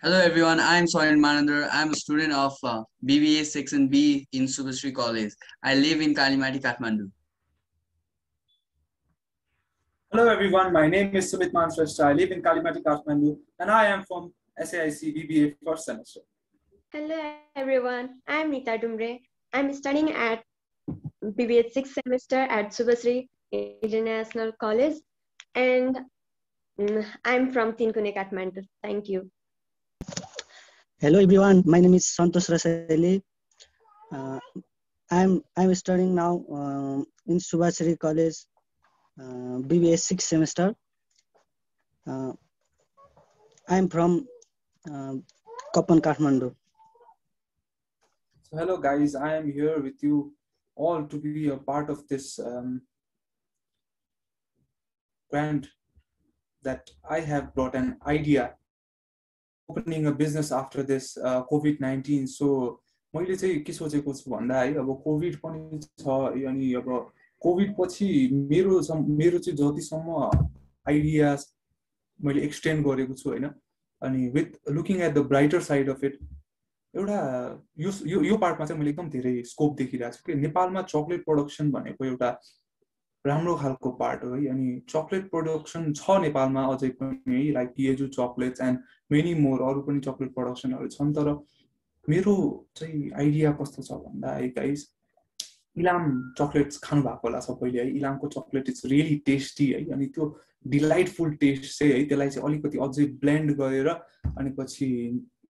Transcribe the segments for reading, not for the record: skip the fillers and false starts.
Hello everyone, I am Soyan Manandar. I am a student of BBA Section B in Subhasri College. I live in Kalimati, Kathmandu. Hello everyone, my name is Sumit Mansrashta. I live in Kalimati, Kathmandu, and I am from SAIC BBA first semester. Hello everyone, I am Nita Dumbre. I am studying at BBA 6th semester at Subhasri International College, and I am from Tinkune, Kathmandu. Thank you. Hello everyone, my name is Santosh Rasali. Uh, I'm studying now in Subhasri College, BBA 6th semester. I'm from Kapan, Kathmandu. So hello guys, I am here with you all to be a part of this grant that I have brought an idea opening a business after this COVID-19. So मैले चाहिँ के सोचेको छु भन्दा है अब covid पनि छ अनि अब कोभिड पछि मेरो चाहिँ जतिसम्म आइडियाज मैले एक्सटेन्ड गरेको छु हैन अनि with looking at the brighter side of it एउटा यो पार्टमा चाहिँ मैले एकदम धेरै स्कोप देखिरहेको छु कि नेपालमा चकलेट प्रोडक्सन भनेको एउटा राम्रो खालको पार्ट हो है अनि चकलेट प्रोडक्सन छ नेपालमा अझै पनि है लाइक पिएजु चकलेट्स एन्ड मेनी मोर अरू पनि चकलेट प्रोडक्सनहरू छन् तर मेरो चाहिँ आइडिया कस्तो छ भन्दा है गाइस इलाम चकलेट्स खानु भएको होला सबैले है इलामको चकलेट इज रियली टेस्टी है अनि त्यो डिलाइटफुल टेस्ट चाहिँ है त्यसलाई चाहिँ अलिकति अझै ब्लेन्ड गरेर अनि पछि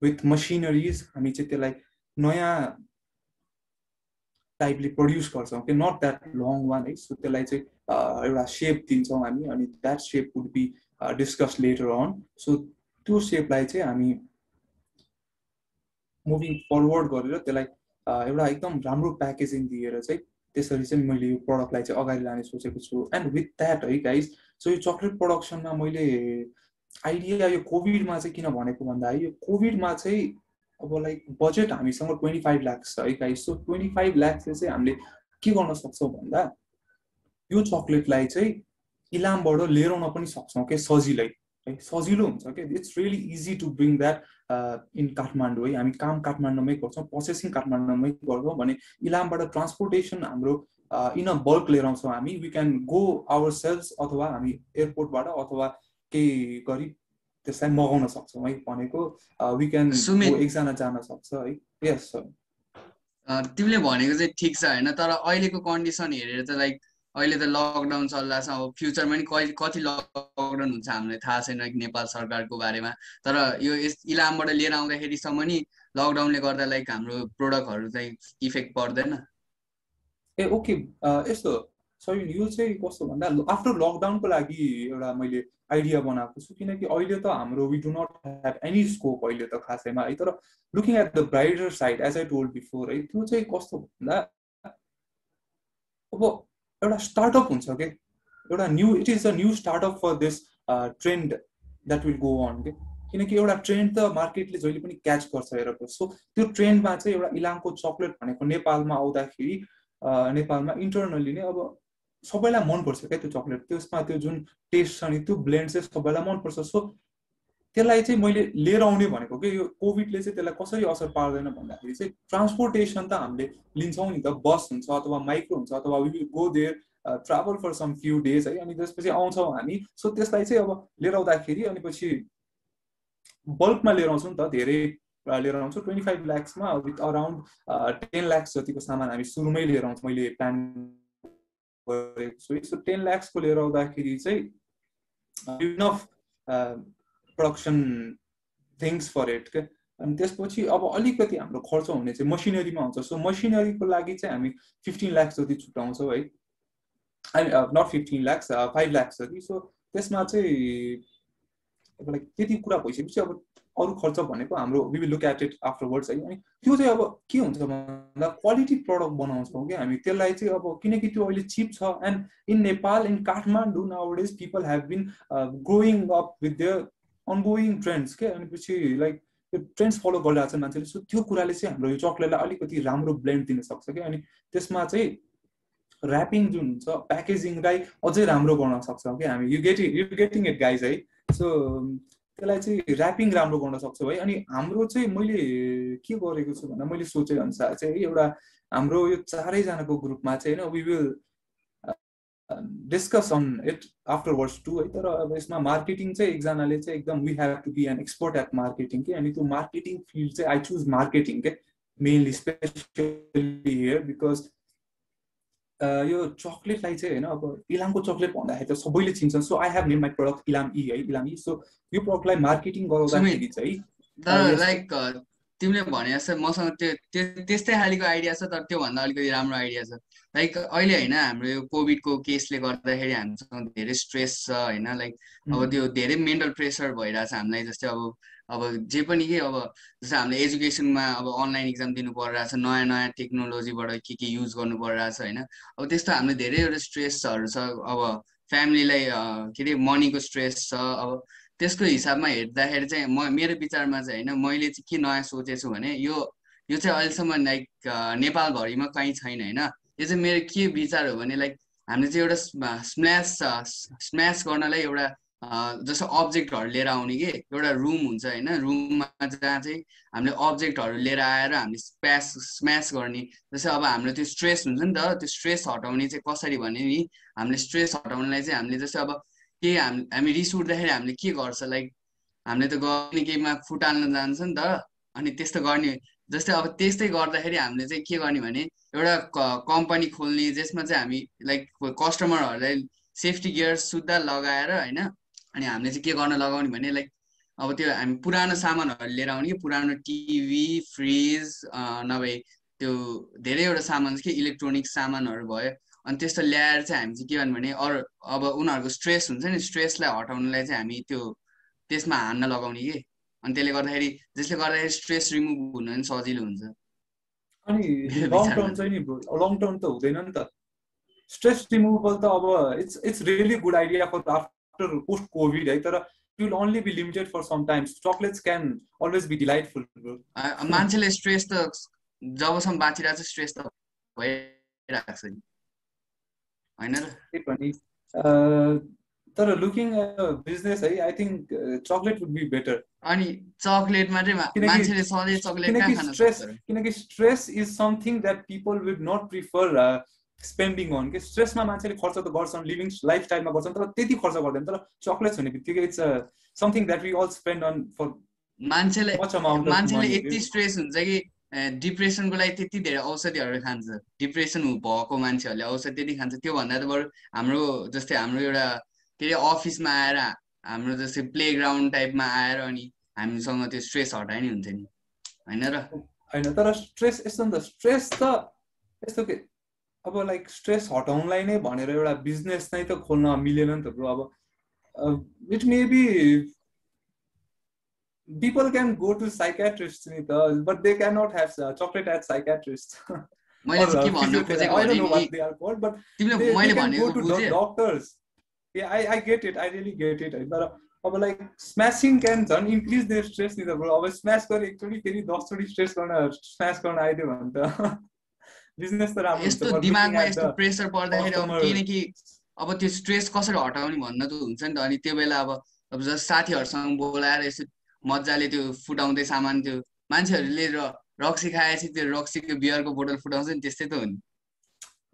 विथ मसिनरिज हामी चाहिँ त्यसलाई नयाँ टाइपले प्रड्युस गर्छौँ कि नट द्याट लङ वान है सो त्यसलाई चाहिँ एउटा सेप दिन्छौँ हामी अनि that shape would be discuss later on so त्यो सेपलाई चाहिँ हामी मुभिङ फरवर्ड गरेर त्यसलाई एउटा एकदम राम्रो प्याकेजिङ दिएर चाहिँ त्यसरी चाहिँ मैले यो प्रडक्टलाई चाहिँ अगाडि लाने सोचेको छु एन्ड विथ द्याट है गाइस सो यो चकलेट प्रोडक्सनमा मैले आइडिया यो कोभिडमा चाहिँ किन भनेको भन्दा है यो कोभिडमा चाहिँ अब लाइक बजेट हामीसँग 25 लाख छ है गाइस सो 25 लाखले चाहिँ हामीले के गर्न सक्छौँ भन्दा यो चकलेटलाई चाहिँ इलामबाट लिएर आउन पनि सक्छौँ के सजिलै है सजिलो हुन्छ के it's really easy to bring that in Kathmandu है हामी काम काठमाडौँमै गर्छौँ प्रोसेसिङ काठमाडौँमै गर्छौँ भने इलामबाट ट्रान्सपोर्टेसन हाम्रो इन अ बल्क लिएर आउँछौँ हामी we can go our sales अथवा हामी एयरपोर्टबाट अथवा केही गरी त्यसलाई मगाउन सक्छौँ है भनेको वी क्यान एकजना जान सक्छ है यस सर तिमीले भनेको चाहिँ ठिक छ हैन तर अहिलेको कन्डिसन हेरेर चाहिँ लाइक अहिले त लकडाउन चल्दैछ अब फ्युचरमा नि कति लकडाउन हुन्छ हामीलाई थाहा छैन नेपाल सरकारको बारेमा तर यो इलामबाट लिएर आउँदाखेरिसम्म नि लकडाउनले गर्दा लाइक हाम्रो प्रोडक्टहरू चाहिँ इफेक्ट पर्दैन ए ओके यस्तो सरी यो चाहिँ कस्तो भन्दा आफ्टर लकडाउनको लागि एउटा मैले आइडिया बनाएको छु किनकि अहिले त हाम्रो we do not have any scope अहिले त खासैमा है तर looking at the broader side as I told before है त्यो चाहिँ कस्तो भन्दा अब एउटा स्टार्टअप हुन्छ के एउटा new it is a new startup for this trend that will go on के किनकि एउटा ट्रेन्ड त मार्केटले जहिले पनि क्याच गर्छ हेरेको सो त्यो ट्रेन्डमा चाहिँ एउटा इलामको चकलेट भनेको नेपालमा आउँदाखेरि नेपालमा इन्टरनली नै अब सबैलाई मनपर्छ क्या त्यो चकलेट त्यसमा त्यो जुन टेस्ट छ नि त्यो ब्लेन्ड चाहिँ सबैलाई मनपर्छ सो त्यसलाई चाहिँ मैले लिएर आउने भनेको कि यो कोभिडले चाहिँ त्यसलाई कसरी असर पार्दैन भन्दाखेरि चाहिँ ट्रान्सपोर्टेसन त हामीले लिन्छौँ नि त बस हुन्छ अथवा माइक्रो हुन्छ अथवा we will go there travel for some few days है अनि त्यसपछि आउँछौँ हामी सो त्यसलाई चाहिँ अब लिएर आउँदाखेरि अनि पछि बल्कमा लिएर आउँछौँ नि त धेरै लिएर आउँछौँ 25 लाख्समा विथ अराउन्ड 10 लाख्स जतिको सामान हामी सुरुमै लिएर आउँछौँ मैले प्लान गरेको छु सो 10 लाख्सको लिएर आउँदाखेरि चाहिँ enough production things for it के अनि त्यसपछि अब अलिकति हाम्रो खर्च हुने चाहिँ मसिनरीमा हुन्छ सो मसिनरीको लागि चाहिँ हामी 15 लाख जति छुट्याउँछौँ है नट 15 लाख 5 लाख जति सो त्यसमा चाहिँ अब त्यति कुरा भइसकेपछि अब अरू खर्च भनेको हाम्रो we will look at it afterwards है अनि त्यो चाहिँ अब के हुन्छ भन्दा क्वालिटी प्रडक्ट बनाउँछौँ कि हामी त्यसलाई चाहिँ अब किनकि त्यो अहिले चिप छ and in Nepal in Kathmandu nowadays people have been growing up with their ongoing trends के अनि पछि लाइक त्यो ट्रेन्ड्स फलो गरिरहेको छ मान्छेले सो त्यो कुराले चाहिँ हाम्रो यो चकलेटलाई अलिकति राम्रो ब्लेन्ड दिन सक्छ कि अनि त्यसमा चाहिँ ऱ्यापिङ जुन हुन्छ प्याकेजिङलाई अझै राम्रो गर्न सक्छौँ कि हामी यु गेटिङ इट गाइज है सो त्यसलाई चाहिँ ऱ्यापिङ राम्रो गर्न सक्छौ है। अनि हाम्रो चाहिँ मैले के गरेको छु भन्दा मैले सोचे अनुसार चाहिँ एउटा हाम्रो यो चारैजनाको ग्रुपमा चाहिँ हैन we will discuss on it afterwards too है। तर अब यसमा मार्केटिङ चाहिँ एकजनाले चाहिँ एकदम we have to be an expert at marketing के। अनि त्यो मार्केटिङ फिल्ड चाहिँ आई चुज मार्केटिङ के मेनली स्पेसली हियर बिकज यो चक्लेटलाई चाहिँ हैन अब इलामको चक्लेट भन्दाखेरि त सबैले चिन्छन्। So I have name my product Ilam ई है, इलाम ई। सो यो प्रडक्टलाई मार्केटिङ गराउँदाखेरि चाहिँ तर लाइक तिमीले भने जस्तो मसँग त्यो त्यस्तै खालको आइडिया छ, तर त्योभन्दा अलिकति राम्रो आइडिया छ। लाइक अहिले होइन हाम्रो यो कोभिडको केसले गर्दाखेरि हामीसँग धेरै स्ट्रेस छ होइन। लाइक अब त्यो धेरै मेन्टल प्रेसर भइरहेछ हामीलाई। जस्तै अब जे पनि के अब जस्तै हामीले एजुकेसनमा अब अनलाइन इक्जाम दिनु परिरहेछ, नयाँ नयाँ टेक्नोलोजीबाट के युज गर्नु परिरहेछ होइन। अब त्यस्तो हामीले धेरैवटा स्ट्रेसहरू छ। अब फ्यामिलीलाई के अरे मनीको स्ट्रेस छ। अब त्यसको हिसाबमा हेर्दाखेरि चाहिँ मेरो विचारमा चाहिँ होइन मैले चाहिँ के नयाँ सोचेछु भने यो चाहिँ अहिलेसम्म लाइक नेपालभरिमा कहीँ छैन होइन। यो चाहिँ मेरो के विचार हो भने लाइक हामीले चाहिँ एउटा स्म्यास गर्नलाई एउटा जस्तो अब्जेक्टहरू लिएर आउने कि एउटा रुम हुन्छ होइन। रुममा जहाँ चाहिँ हामीले अब्जेक्टहरू लिएर आएर हामीले स्म्यास गर्ने। जस्तै अब हाम्रो त्यो स्ट्रेस हुन्छ नि त, त्यो स्ट्रेस हटाउने चाहिँ कसरी भने नि हामीले स्ट्रेस हटाउनलाई चाहिँ हामीले जस्तै अब के हामी रिस उठ्दाखेरि हामीले के गर्छ लाइक हामीले त गर्ने केहीमा फुटाल्न जान्छ नि त। अनि त्यस्तो गर्ने जस्तै अब त्यस्तै गर्दाखेरि हामीले चाहिँ के गर्ने भने एउटा कम्पनी खोल्ने जसमा चाहिँ हामी लाइक कस्टमरहरूलाई सेफ्टी गियर सुत्दा लगाएर होइन। अनि हामीले चाहिँ के गर्न लगाउने भने लाइक अब त्यो हामी पुरानो सामानहरू लिएर आउने कि पुरानो टिभी फ्रिज नभए त्यो धेरैवटा सामान के इलेक्ट्रोनिक सामानहरू भयो। अनि त्यस्तो ल्याएर चाहिँ हामी चाहिँ के गर्नु भने अरू अब उनीहरूको स्ट्रेस हुन्छ नि, स्ट्रेसलाई हटाउनलाई चाहिँ हामी त्यो त्यसमा हान्न लगाउने कि। अनि त्यसले गर्दाखेरि जसले गर्दाखेरि स्ट्रेस रिमुभ हुन पनि सजिलो हुन्छ। अनि लङ टर्म चाहिँ नि लङ टर्म त हुँदैन नि त स्ट्रेस रिमुभल त। अब it's really good idea for after post covid है। तर it will only be limited for some times. Chocolates can always be delightful. मान्छेले स्ट्रेस त जबसम्म बाँचिरहेको छ स्ट्रेस त भइरहेको छ नि होइन र। त्यही पनि तर लुकिङ बिजनेस है I think chocolate would be better. अनि चकलेटमा चाहिँ मान्छेले सधैँ चकलेट कहाँ खान सक्छ? किनकि stress is something that people would not prefer spending on के। स्ट्रेसमा मान्छेले खर्च त गर्छन्, लिभिङ लाइफस्टाइलमा गर्छन्, तर त्यति खर्च गर्दैन। तर चकलेट्स हुने बित्तिकै it's something that we all spend on for मान्छेले यति स्ट्रेस हुन्छ कि डिप्रेसनको लागि त्यति धेरै औषधिहरू खान्छ। डिप्रेसन भएको मान्छेहरूले औषधि त्यति खान्छ। त्योभन्दा त बरु हाम्रो जस्तै हाम्रो एउटा के अरे अफिसमा आएर हाम्रो जस्तै प्लेग्राउन्ड टाइपमा आएर अनि हामीसँग त्यो स्ट्रेस हटाए नि हुन्छ नि होइन र। होइन तर स्ट्रेस यस्तो नि त स्ट्रेस त यस्तो के अब लाइक स्ट्रेस हटाउनलाई नै भनेर एउटा बिजनेस नै त खोल्न मिलेन नि त ब्रो। अब it may be people can go to psychiatrists ni ta but they cannot have chocolate at psychiatrists. मैले के भन्नु खोजेको I don't know what they are called but तिमीले मैले भनेको go to doctors. Yeah, I get it. I really get it. तर अब like स्म्यासिङ can झन् इन्क्रिज देयर स्ट्रेस नि त ब्रो। अब स्म्यास गरे एकचोटि फेरि 10 चोटि स्म्यास गर्न आइदियो भने त बिजनेस त राम्रो हुन्छ। यस्तो दिमागमा यस्तो प्रेसर पर्दाखेरि अब किनकि अब त्यो स्ट्रेस कसरी हटाउने भन्न त हुन्छ नि त। अनि त्यो बेला अब जस्ट साथीहरूसँग बोलाएर यसो मजाले त्यो फुटाउँदै सामान त्यो मान्छेहरूले रक्सी खाएपछि त्यो रक्सीको बियरको बोतल फुटाउँछ नि त्यस्तै त हो नि।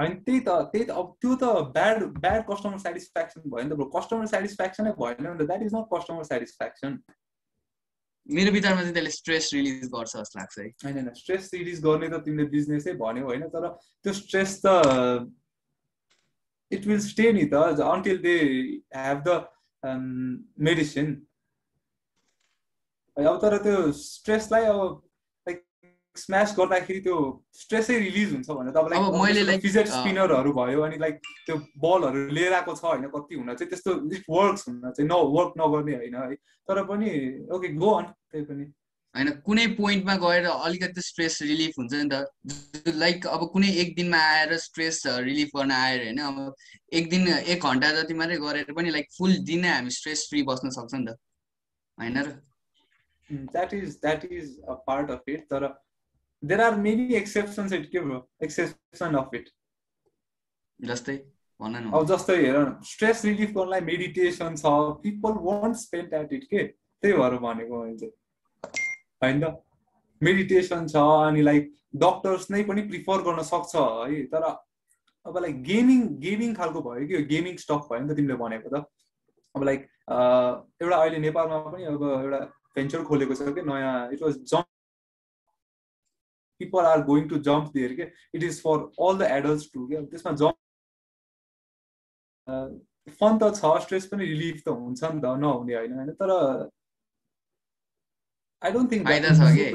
होइन त्यही त अब त्यो त ब्याड कस्टमर सेटिस्फ्याक्सन भयो नि त ब्रो। कस्टमर सेटिस्फ्याक्सनै भएन नि त। That is not customer satisfaction. मेरो विचारमा चाहिँ त्यसले स्ट्रेस रिलिज गर्छ जस्तो लाग्छ है। होइन स्ट्रेस रिलिज गर्ने त तिमीले बिजनेसै भन्यो होइन। तर त्यो स्ट्रेस त इट विल स्टे नि त until they have the medicine. अब तर त्यो स्ट्रेसलाई अब लाइक स्म्यास गर्दाखेरि त्यो स्ट्रेसै रिलिज हुन्छ भने तपाईँलाई फिजेट स्पिनरहरू भयो अनि लाइक त्यो बलहरू लिएर आएको छ होइन कति हुन चाहिँ त्यस्तो इट वर्क्स हुन चाहिँ वर्क नगर्ने होइन है। तर पनि ओके गो अन। त्यही पनि होइन कुनै पोइन्टमा गएर अलिकति स्ट्रेस रिलिफ हुन्छ नि त। लाइक अब कुनै एक दिनमा आएर स्ट्रेस रिलिफ गर्न आएर होइन अब एक दिन 1 घन्टा जति मात्रै गरेर पनि लाइक फुल दिन नै हामी स्ट्रेस फ्री बस्न सक्छ नि त होइन र। That is a part of it. तर there are many exceptions it के bro exception of it. जस्तै भन न। अब जस्तै हेर स्ट्रेस रिलिफ गर्नलाई मेडिटेसन छ। people won't spend at it के त्यही भएर भनेको मैले चाहिँ होइन मेडिटेसन छ अनि लाइक डक्टर्स नै पनि प्रिफर गर्न सक्छ है तर अब लाइक गेमिङ खालको भयो कि गेमिङ स्टक भयो नि त तिमीले भनेको त अब लाइक एउटा अहिले नेपालमा पनि अब एउटा भेन्चर खोलेको छ कि नयाँ it was jump people are going to jump there के it is for all the adults too के त्यसमा जम्प फन त छ स्ट्रेस पनि रिलिफ त हुन्छ नि त नहुने होइन हैन तर I don't think फाइदा छ के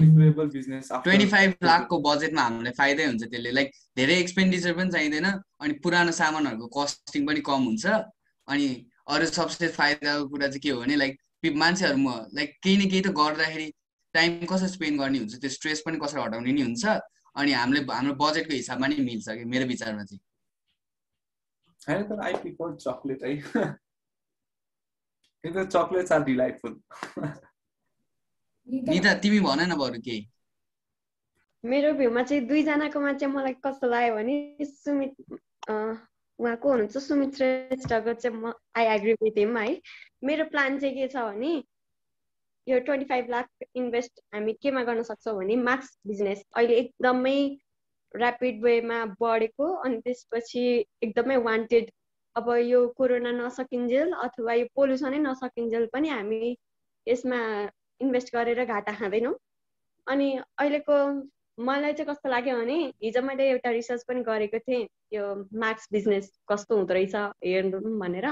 business 25 लाखको बजेटमा हामीलाई फाइदै हुन्छ त्यसले लाइक धेरै एक्सपेन्डिचर पनि चाहिँदैन अनि पुरानो सामानहरुको कस्टिङ पनि कम हुन्छ अनि अरु सबसे फाइदाको कुरा चाहिँ के हो भने लाइक मान्छेहरु लाइक केही न केही त गर्दाखेरि टाइम कसरी स्पेन्ड गर्ने हुन्छ त्यो स्ट्रेस पनि कसरी हटाउने नि हुन्छ अनि हाम्रो बजेटको हिसाबमा नि मिल्छ के मेरो विचारमा चाहिँ हैन तर I prefer chocolate है because chocolates are delightful Nita तिमी भन न बरु केही मेरो भ्यूमा चाहिँ दुईजनाकोमा चाहिँ मलाई कस्तो लाग्यो भने सुमित उहाँको हुनुहुन्छ सुमित श्रेष्ठको चाहिँ म आई एग्री विथ हिम है मेरो प्लान चाहिँ के छ भने यो 25 लाख इन्भेस्ट हामी केमा गर्न सक्छौँ भने मास्क बिजनेस अहिले एकदमै ऱ्यापिड वेमा बढेको अनि त्यसपछि एकदमै वान्टेड अब यो कोरोना नसकिन्जेल अथवा यो पोल्युसनै नसकिन्जेल पनि हामी यसमा इन्भेस्ट गरेर घाटा खाँदैनौँ अनि अहिलेको मलाई चाहिँ कस्तो लाग्यो भने हिजो मैले एउटा रिसर्च पनि गरेको थिएँ यो मास्क बिजनेस कस्तो हुँदो रहेछ हेर्नु भनेर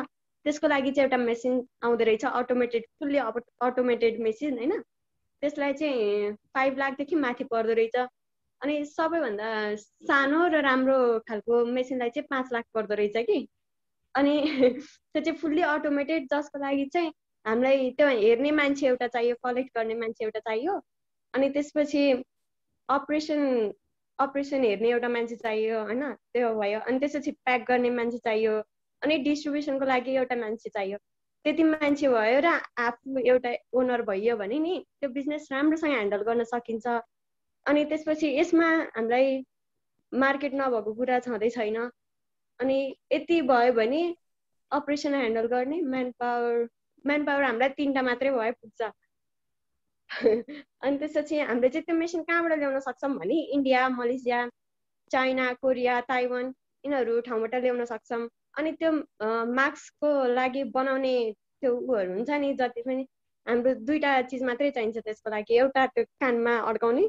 त्यसको लागि चाहिँ एउटा मेसिन आउँदो रहेछ अटोमेटेड फुल्ली अटोमेटेड मेसिन हैन त्यसलाई चाहिँ 5 लाखदेखि माथि पर्दो रहेछ अनि सबैभन्दा सानो र राम्रो खालको मेसिनलाई चाहिँ 5 लाख पर्दो रहेछ कि अनि त्यो चाहिँ फुल्ली अटोमेटेड जसको लागि चाहिँ हामीलाई त्यो हेर्ने मान्छे एउटा चाहियो कलेक्ट गर्ने मान्छे एउटा चाहियो अनि त्यसपछि अपरेसन हेर्ने एउटा मान्छे चाहियो हैन त्यो भयो अनि त्यसपछि प्याक गर्ने मान्छे चाहियो अनि डिस्ट्रिब्युसनको लागि एउटा मान्छे चाहियो त्यति मान्छे भयो र आफू एउटा ओनर भइयो भने नि त्यो बिजनेस राम्रोसँग ह्यान्डल गर्न सकिन्छ अनि त्यसपछि यसमा हामीलाई मार्केट नभएको कुरा छँदै छैन अनि यति भयो भने अपरेसन ह्यान्डल गर्ने म्यान पावर हामीलाई 3टा मात्रै भयो पुग्छ अनि त्यसपछि हामीले चाहिँ त्यो मेसिन कहाँबाट ल्याउन सक्छौँ भने India Malaysia China Korea Taiwan यिनीहरू ठाउँबाट ल्याउन सक्छौँ अनि त्यो मास्कको लागि बनाउने त्यो उहरू हुन्छ नि जति पनि हाम्रो 2टा चिज मात्रै चाहिन्छ त्यसको लागि एउटा त्यो कानमा अड्काउने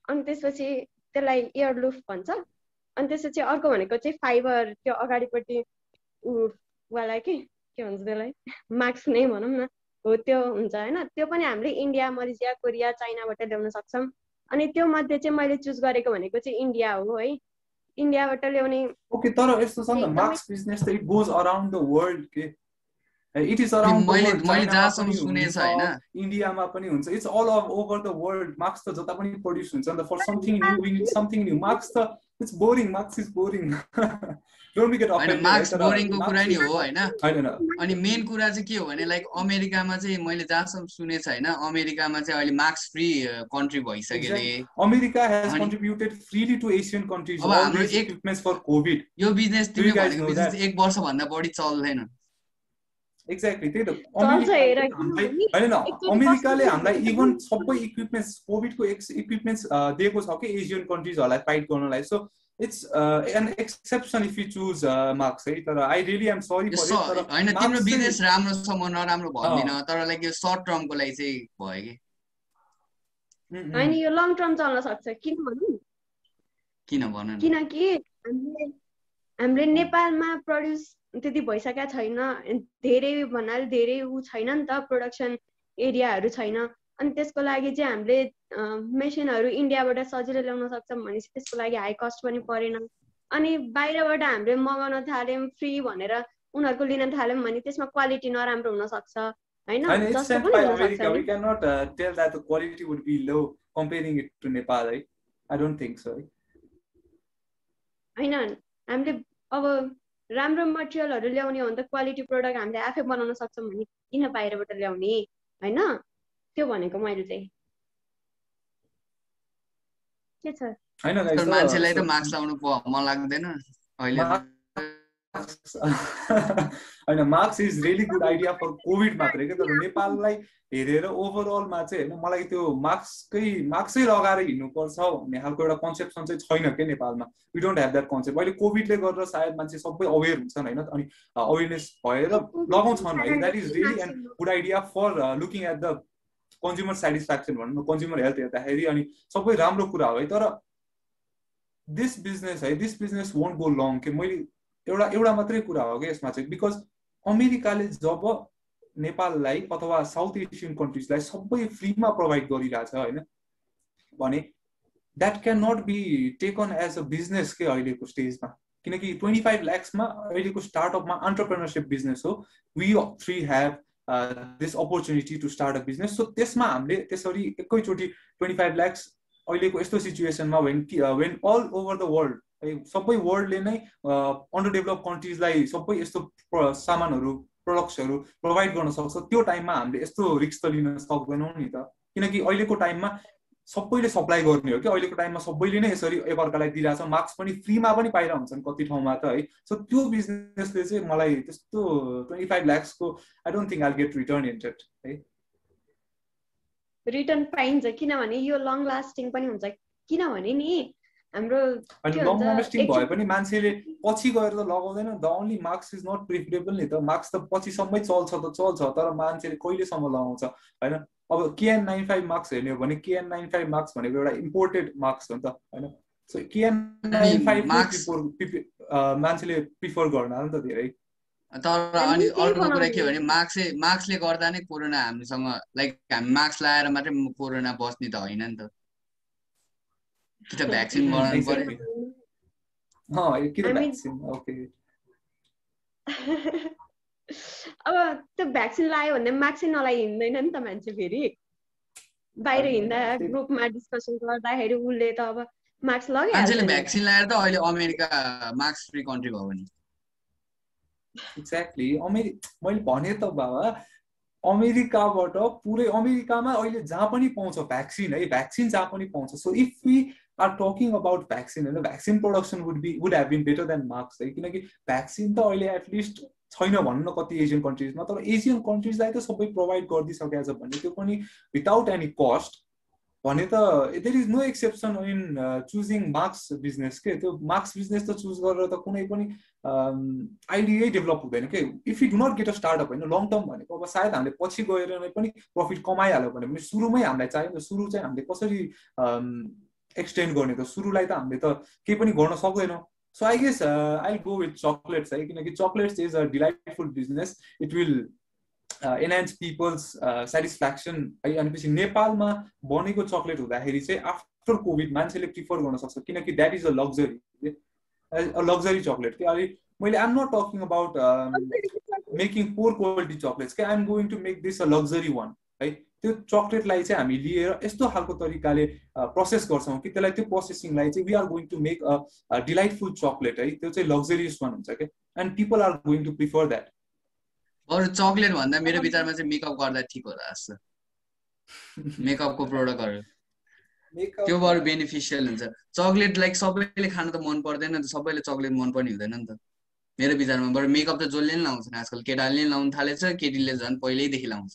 अनि त्यसपछि त्यसलाई एयर लुफ भन्छ अनि त्यसपछि अर्को भनेको चाहिँ फाइबर त्यो अगाडिपट्टि वाला के भन्छ त्यसलाई मास्क नै भनौँ न हो त्यो हुन्छ हैन त्यो पनि हामीले इन्डिया मलेसिया कोरिया चाइनाबाट ल्याउन सक्छौँ अनि त्यो मध्ये चाहिँ मैले चुज गरेको भनेको चाहिँ इन्डिया हो है इन्डियाबाट ल्याउने ओके तर यस्तो छ नि मास्क बिजनेस त it goes around the world के it is around the world मैले जहाँसम्म सुने छ हैन इन्डियामा पनि हुन्छ it's all over the world mask त जता पनि प्रोड्युस हुन्छ नि त for something new we need something new mask त it's boring mask is boring don't be get offended masks बोरिङको कुरा नि हो हैन अनि मेन कुरा चाहिँ के हो भने लाइक अमेरिकामा चाहिँ मैले जहाँसम्म सुने छ हैन अमेरिकामा चाहिँ अहिले मार्क्स फ्री कन्ट्री भइसक्यो रे America has contributed freely to Asian countries अब हाम्रो इक्विपमेन्ट्स फर कोभिड यो बिजनेस तिमीले भनेको बिजनेस 1 वर्ष भन्दा बढी चल्दैन एक्ज्याक्टली त्यही त अमेरिकाले हामीलाई इभन सबै इक्विपमेन्ट्स कोभिडको इक्विपमेन्ट्स दिएको छ कि एसियन कन्ट्रीजहरूलाई फाइट गर्नलाई so it's an exception if you choose masks है तर I really am sorry for it तर हैन तिम्रो बिजनेस राम्रो छ म नराम्रो भन्दिन तर लाइक यो सर्ट टर्मको लागि चाहिँ भयो के हैन यो लङ टर्म चल्न सक्छ किन भन किनकि हामीले नेपालमा प्रड्युस त्यति भइसकेको छैन धेरै भन्नाले धेरै छैन नि त प्रोडक्सन एरियाहरू छैन अनि त्यसको लागि चाहिँ हामीले मेसिनहरू इन्डियाबाट सजिलै ल्याउन सक्छौँ भनेपछि त्यसको लागि हाई कस्ट पनि परेन अनि बाहिरबाट हामीले मगाउन थाल्यौँ फ्री भनेर उनीहरूको लिन थाल्यौँ भने त्यसमा क्वालिटी नराम्रो हुन सक्छ हैन जस्तो पनि हुन सक्छ we cannot tell that the quality would be low comparing it to Nepal right I don't think so हैन हामीले अब राम्रो मटेरियलहरू ल्याउने हो भने त क्वालिटी प्रोडक्ट हामीले आफै बनाउन सक्छौँ भने किन बाहिरबाट ल्याउने हैन त्यो भनेको मैले चाहिँ के छ हैन गाइस मान्छेलाई त मास्क लाउनु मन लाग्दैन अहिले मार्क्स होइन masks is really good idea for covid मात्रै के तर नेपाललाई हेरेर ओभरअलमा चाहिँ होइन मलाई त्यो मार्क्सै लगाएर हिँड्नुपर्छ भन्ने खालको एउटा कन्सेप्सन चाहिँ छैन के नेपालमा we don't have that concept अहिले कोभिडले गर्दा सायद मान्छे सबै अवेर हुन्छन् होइन अनि अवेरनेस भएर लगाउँछन् है that is really an good idea for looking at the consumer satisfaction भनौँ न कन्ज्युमर हेल्थ हेर्दाखेरि अनि सबै राम्रो कुरा हो है तर this business won't go long के मैले एउटा मात्रै कुरा हो कि यसमा चाहिँ बिकज अमेरिकाले जब नेपाललाई अथवा साउथ एसियन कन्ट्रिजलाई सबै फ्रीमा प्रोभाइड गरिरहेछ होइन भने that can not be taken as a business के अहिलेको स्टेजमा किनकि 25 लाख्समा अहिलेको स्टार्टअपमा एन्टरप्रेनरसिप बिजनेस हो we three have this opportunity to start a business so त्यसमा हामीले त्यसरी एकैचोटि 25 लाख्स अहिलेको यस्तो सिचुएसनमा when all over the world सबै वर्ल्डले नै अन्डर डेभलप कन्ट्रिजलाई सबै यस्तो सामानहरू प्रडक्ट्सहरू प्रोभाइड गर्न सक्छ त्यो टाइममा हामीले यस्तो रिस्क त लिन सक्दैनौँ नि त किनकि अहिलेको टाइममा सबैले सप्लाई गर्ने हो कि अहिलेको टाइममा सबैले नै यसरी एकअर्कालाई दिइरहेछ मार्क्स पनि फ्रीमा पनि पाइरहेको हुन्छन् कति ठाउँमा त है सो त्यो बिजनेसले चाहिँ मलाई त्यस्तो 25 लाख्सको I don't think I get return इन्टेड है रिटर्न पाइन्छ किनभने यो लङ लास्टिङ पनि हुन्छ किनभने नि हाम्रो लङ लास्टिङ भए पनि मान्छेले पछि गएर त लगाउँदैन the only masks is not preferable नि त मार्क्स त पछिसम्मै चल्छ त चल्छ तर मान्छेले कहिलेसम्म लगाउँछ होइन अब KN95 मार्क्स हेर्ने हो भने KN95 मार्क्स भनेको एउटा इम्पोर्टेड मार्क्स हो नि त होइन सो KN95 मान्छेले प्रिफर गर्न नि त धेरै तर अनि अर्को कुरा के भने मार्क्सले गर्दा नै कोरोना हामीसँग लाइक हामी मार्क्स लगाएर मात्रै कोरोना बस्ने त होइन नि त कि त भ्याक्सिन बनाउनु पर्यो कि त भ्याक्सिन ओके अब त्यो भ्याक्सिन लगायो भने मार्क्सै नलाइ हिँड्दैन नि त मान्छे फेरि बाहिर हिँड्दा ग्रुपमा डिस्कसन गर्दाखेरि उसले त अब मार्क्स लगाइहाल्छ मान्छेले भ्याक्सिन लगाएर त अहिले अमेरिका मार्क्स फ्री कन्ट्री भयो नि एक्ज्याक्टली मैले भने त बाबा अमेरिकाबाट पुरै अमेरिकामा अहिले जहाँ पनि पाउँछ भ्याक्सिन है भ्याक्सिन जहाँ पनि पाउँछ so if we are talking about vaccine होइन vaccine production would have been better than masks है किनकि भ्याक्सिन त अहिले एटलिस्ट छैन भन्नु न कति एसियन कन्ट्रिजमा तर एसियन कन्ट्रिजलाई त सबै प्रोभाइड गरिदिइसकेको छ भने त्यो पनि विदाउट एनी कस्ट भने त there is no exception in choosing masks business के त्यो मार्क्स बिजनेस त चुज गरेर त कुनै पनि आइडियै डेभलप हुँदैन के if you do not get a startup होइन लङ टर्म भनेको अब सायद हामीले पछि गएर नै पनि प्रफिट कमाइहाल्यो भने पनि सुरुमै हामीलाई चाहियो नि सुरु चाहिँ हामीले कसरी एक्सटेन्ड गर्ने त सुरुलाई त हामीले त केही पनि गर्न सक्दैनौँ so I guess I go with chocolates है किनकि chocolates is a delightful business it will enhance people's satisfaction है अनिपछि नेपालमा बनेको चकलेट हुँदाखेरि चाहिँ आफ्टर कोभिड मान्छेले प्रिफर गर्न सक्छ किनकि that is a luxury chocolate कि अहिले मैले I'm not talking about making poor quality chocolates के I'm going to make this a luxury one है त्यो चकलेटलाई चाहिँ हामी लिएर यस्तो खालको तरिकाले प्रोसेस गर्छौँ कि त्यसलाई त्यो प्रोसेसिङलाई चाहिँ we are going to make a delightful chocolate है त्यो चाहिँ लग्जरियस वान हुन्छ क्या and people are going to prefer that अरू चकलेट भन्दा मेरो विचारमा चाहिँ मेकअप गर्दा ठिक होला जस्तो मेकअपको प्रोडक्टहरू त्यो बरु बेनिफिसियल हुन्छ चकलेट लाइक सबैले खान त मन पर्दैन त सबैले चकलेट मन पर्ने हुँदैन नि त मेरो विचारमा बरु मेकअप त जसले नि लाउँछन् आजकल केटाले नि लाउनु थालेछ केटीले झन् पहिल्यैदेखि लाउँछ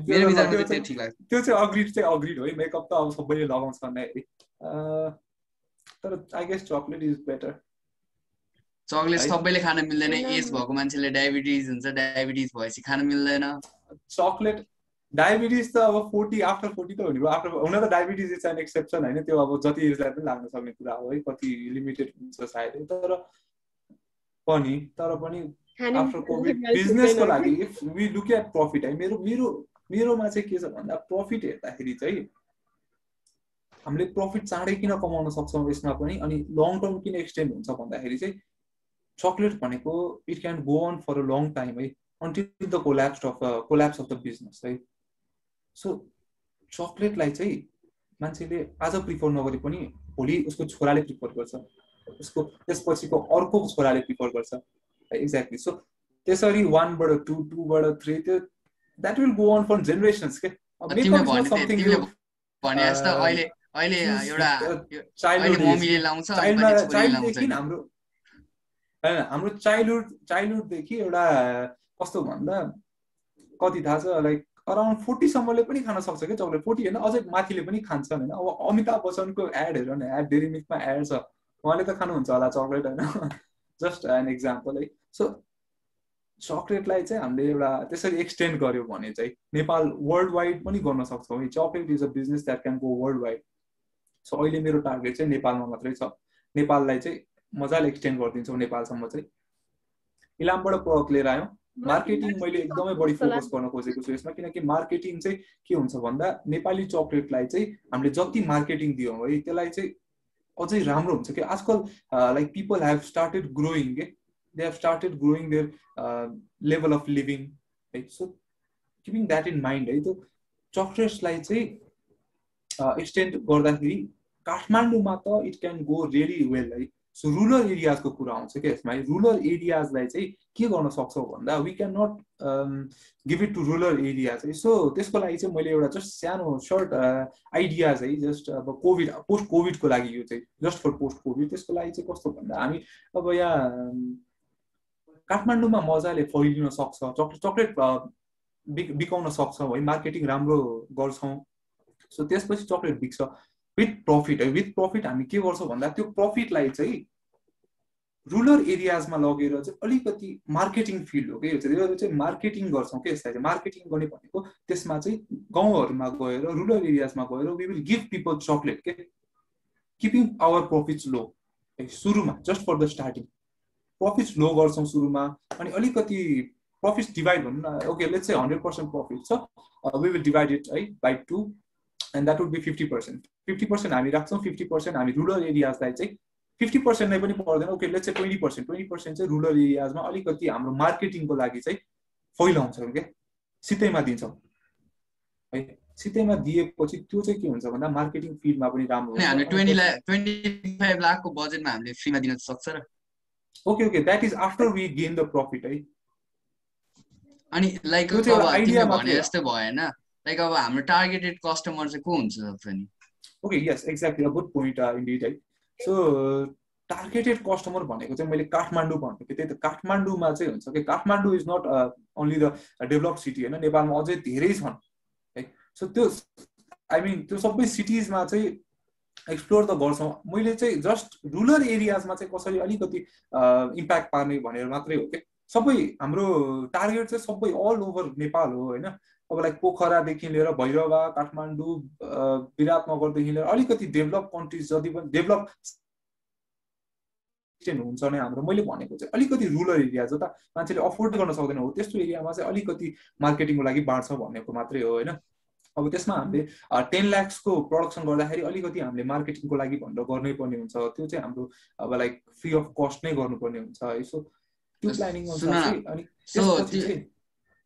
मेरो विचारमा चाहिँ ठिक लाग्छ त्यो चाहिँ अग्रिड हो है मेकअप त अब सबैले लगाउँछन् है तर I guess chocolate is better chocolate सबैले खान मिल्दैन एज भएको मान्छेले डायबिटिज हुन्छ डायबिटिज भएपछि खान मिल्दैन चकलेट डायबिटिज त अब 40 आफ्टर 40 त हुने आफ्टर हुन त डायबिटिज इज एन एक्सेप्सन होइन त्यो अब जति एजलाई पनि लाग्न सक्ने कुरा हो है कति लिमिटेड हुन्छ सायद तर पनि आफ्टर कोभिड बिजनेसको लागि if we look at profit है मेरोमा चाहिँ के छ भन्दा प्रफिट हेर्दाखेरि चाहिँ हामीले प्रफिट चाँडै किन कमाउन सक्छौँ यसमा पनि अनि लङ टर्म किन एक्सटेन्ड हुन्छ भन्दाखेरि चाहिँ चकलेट भनेको it can go on for a long time है until the collapse of the business है सो चकलेटलाई चाहिँ मान्छेले आज प्रिफर नगरे पनि भोलि उसको छोराले प्रिफर गर्छ उसको त्यसपछिको अर्को छोराले प्रिफर गर्छ एक्ज्याक्टली सो त्यसरी 1 बाट 2 2 बाट 3 त्यो that will go on for generations के भने जस्तो अहिले एउटा अहिले चाइल्डहुड मम्मीले लाउँछ अनि पछि छोरीले लाउँछ चाइल्डदेखि हाम्रो हैन हाम्रो चाइल्डहुडदेखि एउटा कस्तो भन्दा कति थाहा छ लाइक अराउन्ड 40 सम्मले पनि खान सक्छ क्या चक्लेट 40 होइन अझै माथिले पनि खान्छन् होइन अब अमिताभ बच्चनको एड हेर न एड डेरी मिल्कमा एड छ उहाँले त खानुहुन्छ होला चक्लेट होइन जस्ट एन एक्जाम्पल है सो चक्लेटलाई चाहिँ हामीले एउटा त्यसरी एक्सटेन्ड गर्यो भने चाहिँ नेपाल वर्ल्ड वाइड पनि गर्न सक्छौँ chocolate is a business that can go world wide so अहिले मेरो टार्गेट चाहिँ नेपालमा मात्रै छ नेपाललाई चाहिँ मजाले एक्सटेन्ड गरिदिन्छौँ नेपालसम्म चाहिँ इलामबाट प्रडक्ट लिएर आयौँ मार्केटिङ मैले एकदमै बढी फोकस गर्न खोजेको छु यसमा किनकि मार्केटिङ चाहिँ के हुन्छ भन्दा नेपाली चक्लेटलाई चाहिँ हामीले जति मार्केटिङ दियौँ है त्यसलाई चाहिँ अझै राम्रो हुन्छ कि आजकल like people have started growing के they have started growing their level of living है so keeping that in mind है त्यो चक्लेट्सलाई चाहिँ एक्सटेन्ड गर्दाखेरि काठमाडौँमा त it can go really well है सो रुरल एरियाजको कुरा आउँछ क्या यसमा है रुरल एरियाजलाई चाहिँ के गर्न सक्छौँ भन्दा we can not give it to rural areas है सो त्यसको लागि चाहिँ मैले एउटा जस्ट सानो सर्ट आइडियाज है जस्ट अब कोभिड पोस्ट कोभिडको लागि यो चाहिँ जस्ट फर पोस्ट कोभिड त्यसको लागि चाहिँ कस्तो भन्दा हामी अब यहाँ काठमाडौँमा मजाले फैलिन सक्छ चक्लेट बिकाउन सक्छौँ है मार्केटिङ राम्रो गर्छौँ सो त्यसपछि चक्लेट बिक्छ विथ प्रफिट है विथ प्रफिट हामी के गर्छौँ भन्दा त्यो प्रफिटलाई चाहिँ रुरल एरियाजमा लगेर चाहिँ अलिकति मार्केटिङ फिल्ड हो कि यो चाहिँ मार्केटिङ गर्छौँ कि यसलाई चाहिँ मार्केटिङ गर्ने भनेको त्यसमा चाहिँ गाउँहरूमा गएर रुरल एरियाजमा गएर we will give people chocolate के किपिङ आवर प्रफिट्स लो है सुरुमा just for the starting profits low गर्छौँ सुरुमा अनि अलिकति प्रफिट्स डिभाइड भनौँ न ओके लेट्स चाहिँ 100% प्रफिट छ वी विल डिभाइड इट है by 2 and that would be 50% हामी राख्छौँ 50% हामी रुरल एरियाजलाई चाहिँ 50% नै पनि पर्दैन ओके लेट्स चाहिँ 20% चाहिँ रुरल एरियाजमा अलिकति हाम्रो मार्केटिङको लागि चाहिँ फैलाउँछौँ क्या सितैमा दिन्छौँ है सितैमा दिएपछि त्यो चाहिँ के हुन्छ भन्दा मार्केटिङ फिल्डमा पनि राम्रो हामीले 25 लाखको बजेटमा हामीले फ्रीमा दिन सक्छ र okay that is after we gain the profit है अनि लाइक अब तिमीले भने जस्तो भएन लाइक अब हाम्रो टार्गेटेड कस्टमर चाहिँ को हुन्छ सक्छ नि okay yes exactly a good point indeed है सो टार्गेटेड कस्टमर भनेको चाहिँ मैले काठमाडौँ भनेको त्यही त काठमाडौँमा चाहिँ हुन्छ कि काठमाडौँ is not only the develop city होइन नेपालमा अझै धेरै छन् है सो त्यो आई मिन त्यो सबै सिटिजमा चाहिँ एक्सप्लोर त गर्छौँ मैले चाहिँ जस्ट रुरल एरियाजमा चाहिँ कसरी अलिकति इम्प्याक्ट पार्ने भनेर मात्रै हो कि सबै हाम्रो टार्गेट चाहिँ सबै अल ओभर नेपाल हो होइन अब लाइक पोखरादेखि लिएर भैरवा काठमाडौँ विराटनगरदेखि लिएर अलिकति डेभलप कन्ट्रिज जति पनि डेभलप हुन्छ नै हाम्रो मैले भनेको चाहिँ अलिकति रुरल एरिया जता मान्छेले अफोर्ड गर्न सक्दैन हो त्यस्तो एरियामा चाहिँ अलिकति मार्केटिङको लागि बाँड्छ भनेको मात्रै हो होइन अब त्यसमा हामीले 10 लाखको प्रडक्सन गर्दाखेरि अलिकति हामीले मार्केटिङको लागि भनेर गर्नै पर्ने हुन्छ त्यो चाहिँ हाम्रो अब लाइक फ्री अफ कस्ट नै गर्नुपर्ने हुन्छ है सो त्यो प्लानिङ अनि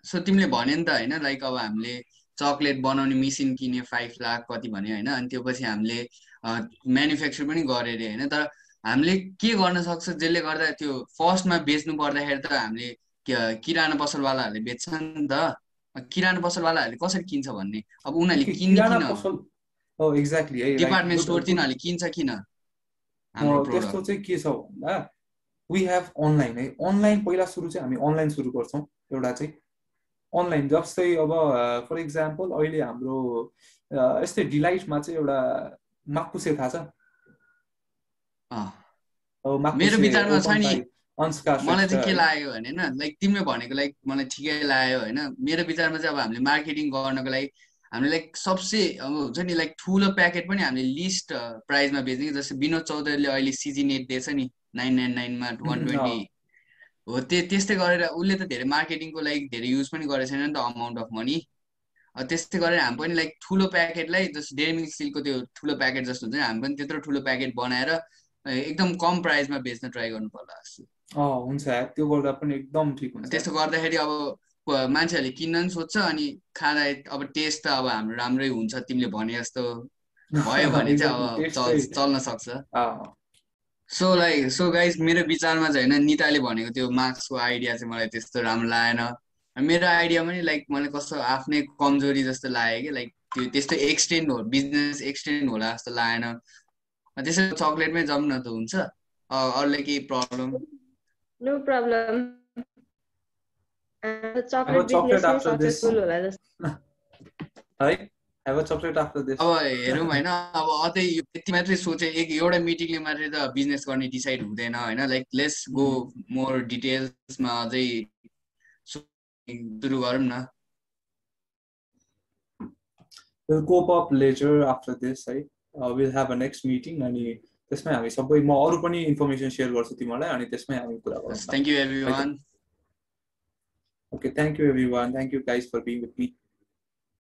सो तिमीले भन्यो नि त होइन लाइक अब हामीले चक्लेट बनाउने मेसिन किने 5 लाख कति भन्यो होइन अनि त्यो पछि हामीले म्यानुफ्याक्चर पनि गरे अरे होइन तर हामीले के गर्न सक्छ जसले गर्दा त्यो फर्स्टमा बेच्नु पर्दाखेरि त हामीले किराना पसलवालाहरूले बेच्छ नि त किराना पसलवालाहरूले कसरी किन्छ भन्ने अब उनीहरूले किन्ने किन एक्ज्याक्टली डिपार्टमेन्ट स्टोर तिनीहरूले किन्छ किन त्यस्तो चाहिँ के छ भन्दा वी हेभ अनलाइन है अनलाइन पहिला सुरु चाहिँ हामी अनलाइन सुरु गर्छौँ एउटा चाहिँ अनलाइन जस्तै अब फर इक्जाम्पल अहिले हाम्रो यस्तै डिलाइटमा चाहिँ एउटा माकुसे थाहा छ मेरो विचारमा छ नि मलाई चाहिँ के लाग्यो भने होइन लाइक तिमीले भनेको लाइक मलाई ठिकै लाग्यो होइन मेरो विचारमा चाहिँ अब हामीले मार्केटिङ गर्नको लागि हामीले लाइक सबसे अब हुन्छ नि लाइक ठुलो प्याकेट पनि हामीले लिस्ट प्राइसमा बेच्ने कि जस्तै विनोद चौधरीले अहिले सिजन 8 दिएछ नि 999 मा 120 हो त्यस्तै गरेर उसले त धेरै मार्केटिङको लागि धेरै युज पनि गरेको छैन नि त अमाउन्ट अफ मनी त्यस्तै गरेर हामी पनि लाइक ठुलो प्याकेटलाई जस्तो डेरी मिल्क स्टिलको त्यो ठुलो प्याकेट जस्तो हुन्छ नि हामी पनि त्यत्रो ठुलो प्याकेट बनाएर एकदम कम प्राइसमा बेच्न ट्राई गर्नु पर्ला जस्तो हुन्छ त्यो गर्दा पनि एकदम ठिक हुन्छ त्यस्तो गर्दाखेरि अब मान्छेहरूले किन्न पनि सोध्छ अनि खाँदा अब टेस्ट त अब हाम्रो राम्रै हुन्छ तिमीले भने जस्तो भयो भने चाहिँ अब चल्न सक्छ सो गाइज मेरो विचारमा चाहिँ होइन निताले भनेको त्यो मार्क्सको आइडिया चाहिँ मलाई त्यस्तो राम्रो लागेन मेरो आइडिया पनि लाइक मलाई कस्तो आफ्नै कमजोरी जस्तो लाग्यो कि लाइक त्यो त्यस्तो एक्सटेन्ड हो बिजनेस एक्सटेन्ड होला जस्तो लागेन त्यसै चक्लेटमै जाउँ न त हुन्छ अरूलाई केही problem no problem Have a chocolate chocolate बिजनेसमै after this. सक्सेसफुल होला जस्तो है have a chocolate after this. अब हेरौँ होइन अब अझै यति मात्रै सोचे एउटा मिटिङले मात्रै त बिजनेस गर्ने डिसाइड हुँदैन होइन लाइक लेट्स गो मोर डिटेल्समा अझै सुरु गरौँ न We'll cope up later after this है we'll have a next meeting अनि त्यसमै हामी सबै म अरु पनि इन्फर्मेसन शेयर गर्छु तिमीलाई अनि त्यसमै हामी कुरा गरौँ thank you everyone Okay, thank you everyone. Thank you guys for being with me.